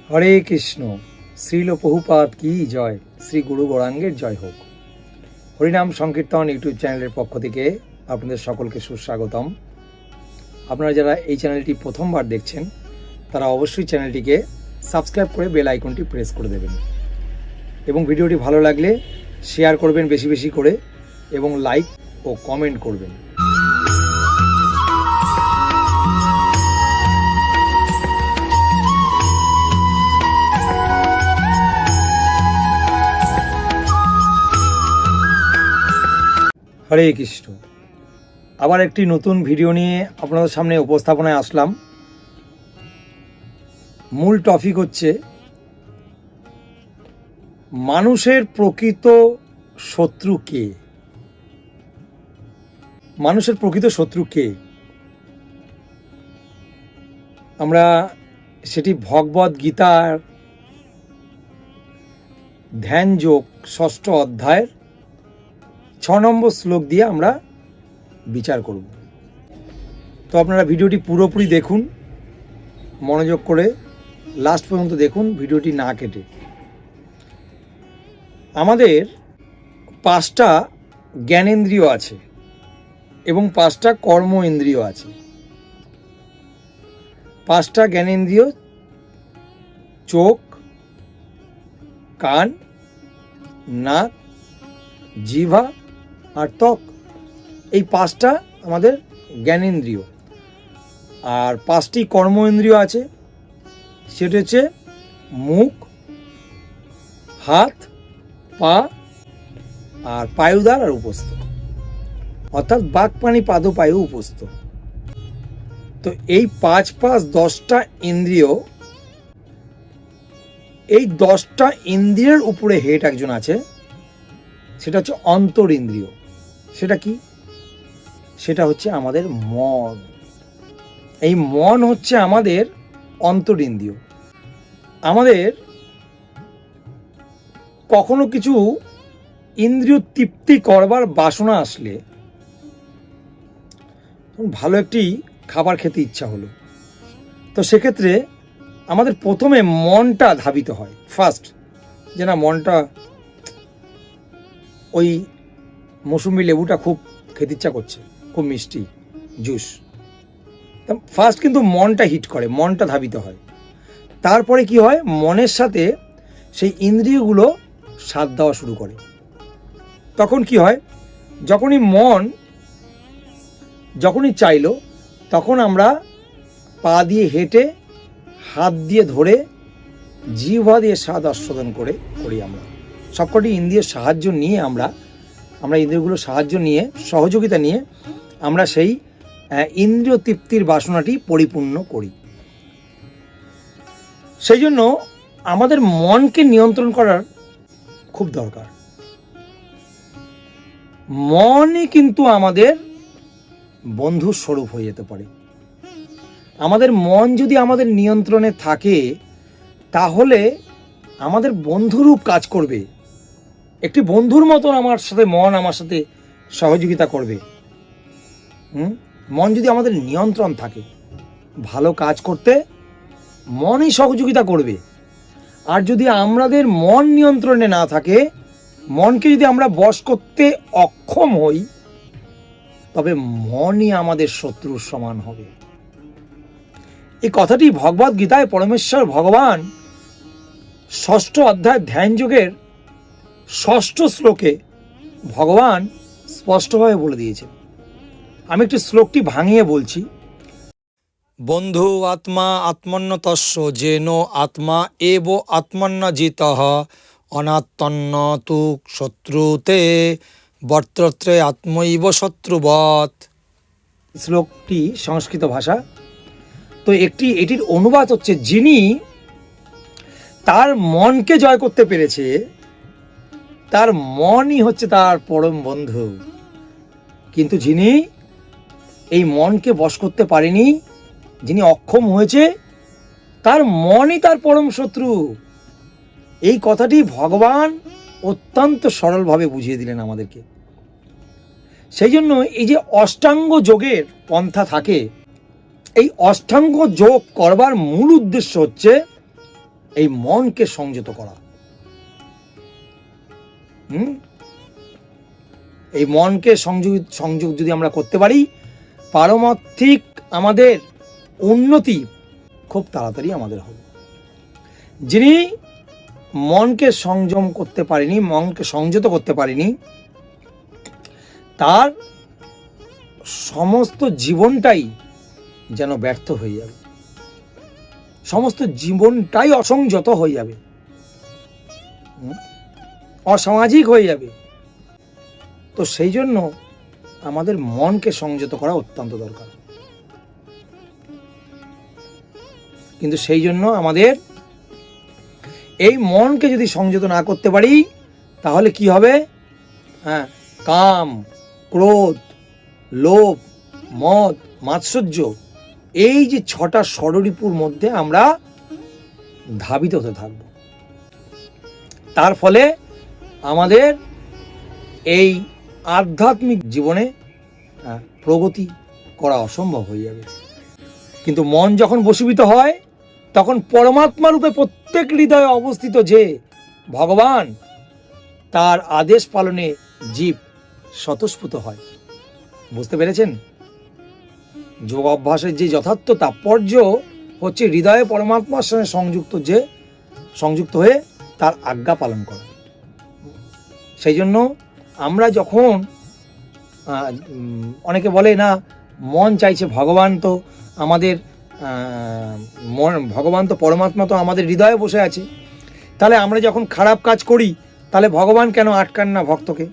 হরে কৃষ্ণ। শ্রীল প্রভুপাদ কি জয়, শ্রী গুরু গৌরাঙ্গের জয় হোক। হরিনাম সংকীর্তন ইউটিউব চ্যানেলের পক্ষ থেকে আপনাদের সকলকে সুস্বাগতম। আপনারা যারা এই চ্যানেলটি প্রথমবার দেখছেন তারা অবশ্যই চ্যানেলটিকে সাবস্ক্রাইব করে বেল আইকনটি প্রেস করে দেবেন এবং ভিডিওটি ভালো লাগলে শেয়ার করবেন বেশি বেশি করে এবং লাইক ও কমেন্ট করবেন। হরে কৃষ্ণ। আবার একটি নতুন ভিডিও নিয়ে আপনাদের সামনে উপস্থাপনায় আসলাম। মূল টপিক হচ্ছে মানুষের প্রকৃত শত্রু কে। মানুষের প্রকৃত শত্রু কে, আমরা সেটি ভগবদ গীতার ধ্যান যোগ 6ষ্ঠ অধ্যায়ের 6 নম্বর শ্লোক দিয়ে আমরা বিচার করব। তো আপনারা ভিডিওটি পুরোপুরি দেখুন, মনোযোগ করে লাস্ট পর্যন্ত দেখুন, ভিডিওটি না কেটে। আমাদের 5টা জ্ঞানেন্দ্রিয় আছে এবং 5টা কর্ম ইন্দ্রিয় আছে। 5টা জ্ঞানেন্দ্রিয় চোখ, কান, নাক, জিহ্বা আর ত্বক। এই 5টা আমাদের জ্ঞানেন্দ্রিয়। আর 5টি কর্ম ইন্দ্রিয় আছে, সেটা হচ্ছে মুখ, হাত, পা আর পায়ুদ্বার আর উপস্থ, অর্থাৎ বাক পানি পাদ পায়ু উপস্থ। তো এই 5-5-10টা ইন্দ্রিয়, এই 10টা ইন্দ্রিয়ের উপরে হেড একজন আছে, সেটা হচ্ছে অন্তর ইন্দ্রিয়। সেটা কি? সেটা হচ্ছে আমাদের মন। এই মন হচ্ছে আমাদের অন্তর ইন্দ্রিয়। আমাদের কখনো কিছু ইন্দ্রিয় তৃপ্তি করবার বাসনা আসলে, ভালো একটি খাবার খেতে ইচ্ছা হলো, তো সেক্ষেত্রে আমাদের প্রথমে মনটা ধাবিত হয় ফার্স্ট, যে না মনটা ওই মৌসুমি লেবুটা খুব খেতে ইচ্ছা করছে, খুব মিষ্টি জুস। ফার্স্ট কিন্তু মনটা হিট করে, মনটা ধাবিত হয়। তারপরে কি হয়, মনের সাথে সেই ইন্দ্রিয়গুলো স্বাদ দেওয়া শুরু করে। তখন কি হয়, যখনই চাইলো, তখন আমরা পা দিয়ে হেঁটে, হাত দিয়ে ধরে, জিহ্বা দিয়ে স্বাদ আস্বাদন করি। আমরা সবকটি ইন্দ্রিয়ের সাহায্য নিয়ে আমরা ইন্দ্রিয়গুলোর সাহায্য নিয়ে, সহযোগিতা নিয়ে আমরা সেই ইন্দ্রিয় তৃপ্তির বাসনাটি পরিপূর্ণ করি। সেই জন্য আমাদের মনকে নিয়ন্ত্রণ করার খুব দরকার। মনই কিন্তু আমাদের বন্ধুর স্বরূপ হয়ে যেতে পারে। আমাদের মন যদি আমাদের নিয়ন্ত্রণে থাকে, তাহলে আমাদের বন্ধুরূপ কাজ করবে। একটি বন্ধুর মতন মন আমার সাথে সহযোগিতা করবে। মন যদি আমাদের নিয়ন্ত্রণ থাকে, ভালো কাজ করতে মনই সহযোগিতা করবে। আর যদি আমাদের মন নিয়ন্ত্রণে না থাকে, মনকে যদি আমরা বশ করতে অক্ষম হই, তবে মনই আমাদের শত্রুর সমান হবে। এই কথাটি ভগবদ গীতায় পরমেশ্বর ভগবান 6ষ্ঠ অধ্যায় ধ্যান যোগের 6ষ্ঠ শ্লোকে ভগবান স্পষ্টভাবে বলে দিয়েছেন। আমি একটি শ্লোকটি ভাঙিয়ে বলছি। বন্ধু আত্মা আত্মন্যতস্য যেন আত্মা এব আত্মন্য জিতঃ অনাত্মন্ন তু শত্রুতে বর্তত্রে আত্মৈব শত্রুবৎ। শ্লোকটি সংস্কৃত ভাষা। তো এটির অনুবাদ হচ্ছে, যিনি তার মনকে জয় করতে পেরেছে, তার মনই হচ্ছে তার পরম বন্ধু। কিন্তু যিনি এই মনকে বশ করতে পারেনি, যিনি অক্ষম হয়েছে, তার মনই তার পরম শত্রু। এই কথাটি ভগবান অত্যন্ত সরলভাবে বুঝিয়ে দিলেন আমাদেরকে। সেই জন্য এই যে অষ্টাঙ্গ যোগের পন্থা থাকে, এই অষ্টাঙ্গ যোগ করবার মূল উদ্দেশ্য হচ্ছে এই মনকে সংযত করা। এই মনকে সংযোগ যদি আমরা করতে পারি, পারমার্থিক আমাদের উন্নতি খুব তাড়াতাড়ি আমাদের হবে। যিনি মনকে সংযম করতে পারেনি, মনকে সংযত করতে পারেনি, তার সমস্ত জীবনটাই যেন ব্যর্থ হয়ে যাবে, সমস্ত জীবনটাই অসংযত হয়ে যাবে, অসামাজিক হয়ে যাবে। তো সেই জন্য আমাদের মনকে সংযত করা অত্যন্ত দরকার। কিন্তু সেই জন্য আমাদের এই মনকে যদি সংযত না করতে পারি, তাহলে কি হবে? কাম, ক্রোধ, লোভ, মদ, মাৎসর্য, এই যে 6টা ষড়রিপুর মধ্যে আমরা ধাবিত হতে থাকব। তার ফলে আমাদের এই আধ্যাত্মিক জীবনে প্রগতি করা অসম্ভব হয়ে যাবে। কিন্তু মন যখন বশীভূত হয়, তখন পরমাত্মা রূপে প্রত্যেক হৃদয়ে অবস্থিত যে ভগবান, তার আদেশ পালনে জীব স্বতঃস্ফূর্ত হয়। বুঝতে পেরেছেন? যোগ অভ্যাসের যে যথার্থ তাৎপর্য হচ্ছে হৃদয়ে পরমাত্মার সঙ্গে সংযুক্ত হয়ে তার আজ্ঞা পালন করা। সেই জন্য আমরা যখন অনেকে বলে না, মন চাইছে, ভগবান তো আমাদের ভগবান তো পরমাত্মা তো আমাদের হৃদয়ে বসে আছে, তাহলে আমরা যখন খারাপ কাজ করি, তাহলে ভগবান কেন আটকান না ভক্তকে?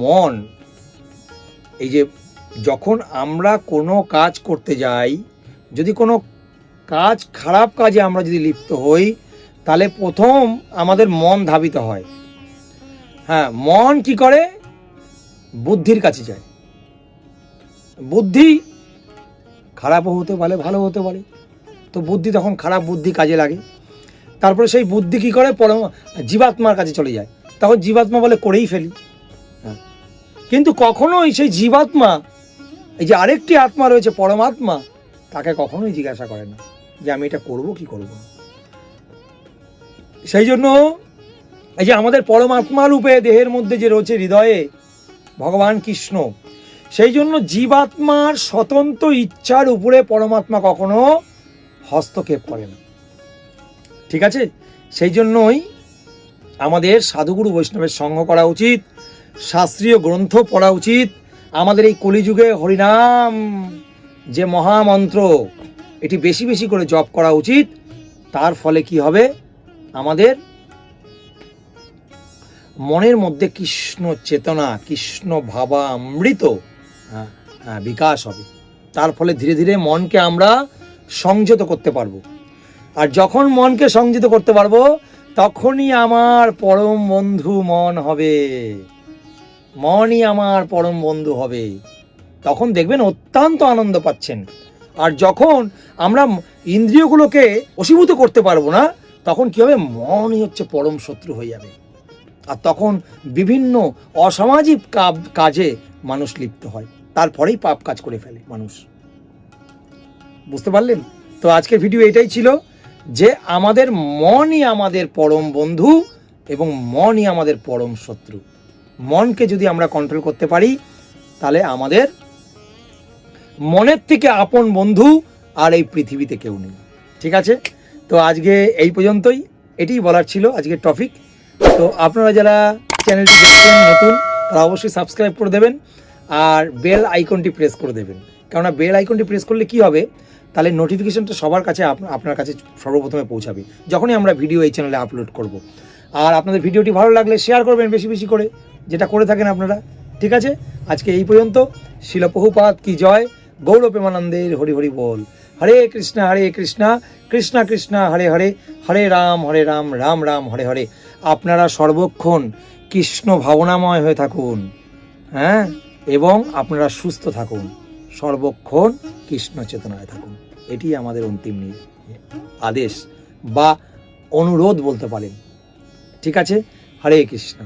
মন, এই যে যখন আমরা কোনো কাজ করতে যাই, যদি কোনো কাজ, খারাপ কাজে আমরা যদি লিপ্ত হই, তাহলে প্রথম আমাদের মন ধাবিত হয়। মন কি করে? বুদ্ধির কাছে যায়। বুদ্ধি খারাপও হতে পারে, ভালো হতে পারে। তো বুদ্ধি তখন খারাপ বুদ্ধি কাজে লাগে। তারপরে সেই বুদ্ধি কি করে? জীবাত্মার কাছে চলে যায়। তখন জীবাত্মা বলে করেই ফেলি। কিন্তু কখনোই সেই জীবাত্মা, এই যে আরেকটি আত্মা রয়েছে পরমাত্মা, তাকে কখনোই জিজ্ঞাসা করে না যে আমি এটা করব কি করব না। সেই জন্য এই যে আমাদের পরমাত্মা রূপে দেহের মধ্যে যে রয়েছে হৃদয়ে ভগবান কৃষ্ণ, সেই জন্য জীবাত্মার স্বতন্ত্র ইচ্ছার উপরে পরমাত্মা কখনো হস্তক্ষেপ করে না। ঠিক আছে? সেই জন্যই আমাদের সাধুগুরু বৈষ্ণবের সঙ্গ করা উচিত, শাস্ত্রীয় গ্রন্থ পড়া উচিত। আমাদের এই কলিযুগে হরিনাম যে মহামন্ত্র, এটি বেশি বেশি করে জপ করা উচিত। তার ফলে কি হবে? আমাদের মনের মধ্যে কৃষ্ণ চেতনা, কৃষ্ণ ভাবামৃত বিকাশ হবে। তার ফলে ধীরে ধীরে মনকে আমরা সংযত করতে পারবো। আর যখন মনকে সংযত করতে পারবো, তখনই আমার পরম বন্ধু মন হবে। মনই আমার পরম বন্ধু হবে। তখন দেখবেন অত্যন্ত আনন্দ পাচ্ছেন। আর যখন আমরা ইন্দ্রিয়গুলোকে বশীভূত করতে পারবো না, তখন কি হবে? মনই হচ্ছে পরম শত্রু হয়ে যাবে। আর তখন বিভিন্ন অসামাজিক কাজে মানুষ লিপ্ত হয়, তারপরেই পাপ কাজ করে ফেলে মানুষ। বুঝতে পারলেন? তো আজকের ভিডিও এটাই ছিল যে আমাদের মনই আমাদের পরম বন্ধু এবং মনই আমাদের পরম শত্রু। মনকে যদি আমরা কন্ট্রোল করতে পারি, তাহলে আমাদের মনের থেকে আপন বন্ধু আর এই পৃথিবীতে কেউ নেই। ঠিক আছে? তো আজকে এই পর্যন্তই, এটাই বলার ছিল আজকের টপিক। তো আপনারা যারা চ্যানেলটি দেখছেন নতুন, তারা অবশ্যই সাবস্ক্রাইব করে দেবেন আর বেল আইকনটি প্রেস করে দেবেন। কেননা বেল আইকনটি প্রেস করলে কি হবে? তাহলে নোটিফিকেশনটা সবার কাছে, আপনার কাছে সর্বপ্রথমে পৌঁছাবে যখনই আমরা ভিডিও এই চ্যানেলে আপলোড করব। আর আপনাদের ভিডিওটি ভালো লাগলে শেয়ার করবেন বেশি বেশি করে, যেটা করে থাকেন আপনারা। ঠিক আছে? আজকে এই পর্যন্ত। শিল প্রভুপাদ কি জয়। গৌর প্রেমানন্দের হরি হরি বল। হরে কৃষ্ণ কৃষ্ণ কৃষ্ণ হরে হরে, হরে রাম রাম রাম হরে হরে। আপনারা সর্বক্ষণ কৃষ্ণ ভাবনাময় হয়ে থাকুন, এবং আপনারা সুস্থ থাকুন, সর্বক্ষণ কৃষ্ণ চেতনায় থাকুন। এটি আমাদের অন্তিম আদেশ বা অনুরোধ বলতে পারেন। ঠিক আছে? হরে কৃষ্ণ।